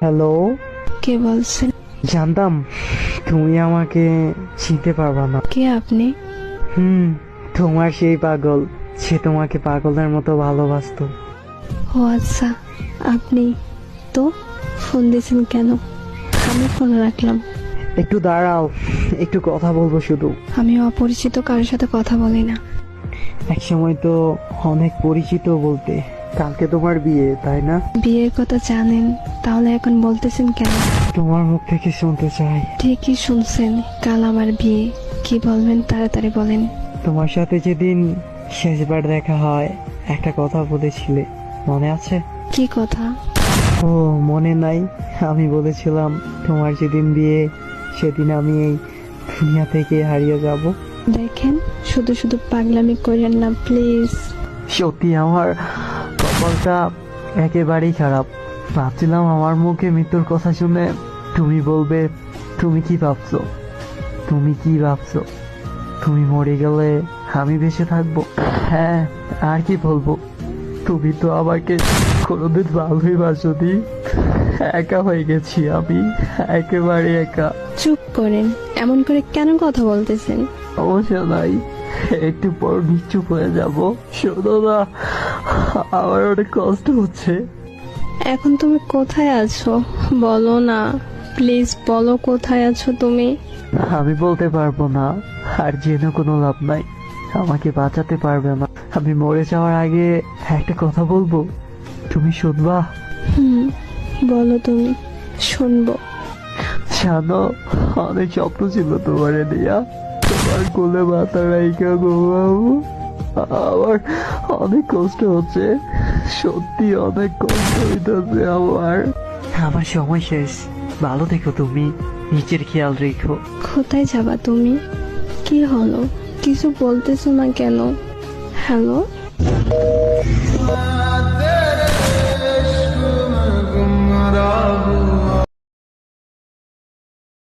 Hello. কে বলছেন? জানতাম তুমি আমাকে চিনতে পারবা না। কে আপনি? তোমার সেই পাগল, সে তোমাকে পাগলের মতো ভালোবাসতো। ও আচ্ছা, আপনি তো ফোন দিয়েছেন কেন? আমি ফোন রাখলাম। একটু দাঁড়াও, একটু কথা বলবো শুধু। আমি অপরিচিত কারোর সাথে কথা বলি না। এক সময় তো অনেক পরিচিত বলতে। কালকে তোমার বিয়ে, তাই না? বিয়ের কথা জানেন, তাহলে এখন বলতেছেন কেন? তোমার মুখ থেকে শুনতে চাই। ঠিকই শুনছেন, কাল আমার বিয়ে। কি বলবেন তাড়াতাড়ি বলেন। তোমার সাথে যেদিন শেষবার দেখা হয়, একটা কথা বলেছিলে, মনে আছে? কি কথা? ও মনে নাই? আমি বলেছিলাম তোমার যেদিন বিয়ে সেদিন আমি এই দুনিয়া থেকে হারিয়ে যাব। দেখেন, শুধু শুধু পাগলামি করেন না প্লিজ। সত্যি আমার কপালটা একেবারেই খারাপ। ভাবছিলাম আমার মুখে মৃত্যুর কথা শুনে তুমি বলবে তুমি কি ভাবছো, তুমি কি ভাবছো, তুমি মরে গেলে আমি বেঁচে থাকবো। হ্যাঁ, আর কি বলবো, তুমি তো আমাকে কোনোদিন ভালোই বাসোনি। একা হয়ে গেছি আমি, একেবারে একা। চুপ করেন, এমন করে কেন কথা বলতেছেন? সমস্যা নাই, একটু পর নিশ্চুপ হয়ে যাব। শোনো না, আমার অনেক কষ্ট হচ্ছে। এখন তুমি কোথায় আছো বলো না, প্লিজ বলো কোথায় আছো তুমি। আমি বলতে পারবো না, আর জেনে কোনো লাভ নাই। আমাকে বাঁচাতে পারবে না। আমি মরে যাওয়ার আগে একটা কথা বলবো, তুমি শুনবা? বলো তুমি, শুনবো। জানো, অনেক স্বপ্ন ছিল তোমারে দিয়া, তোমার কোলে মাথা রাইখা ঘুমাবো। আমার অনেক কষ্ট হচ্ছে, সত্যি অনেক কষ্ট হইতেছে আমার। আমার সময় শেষ, ভালো থেকো তুমি, নিজের খেয়াল রেখো। কোথায় যাবা তুমি? কি হলো, কিছু বলতেছো না কেন? হ্যালো।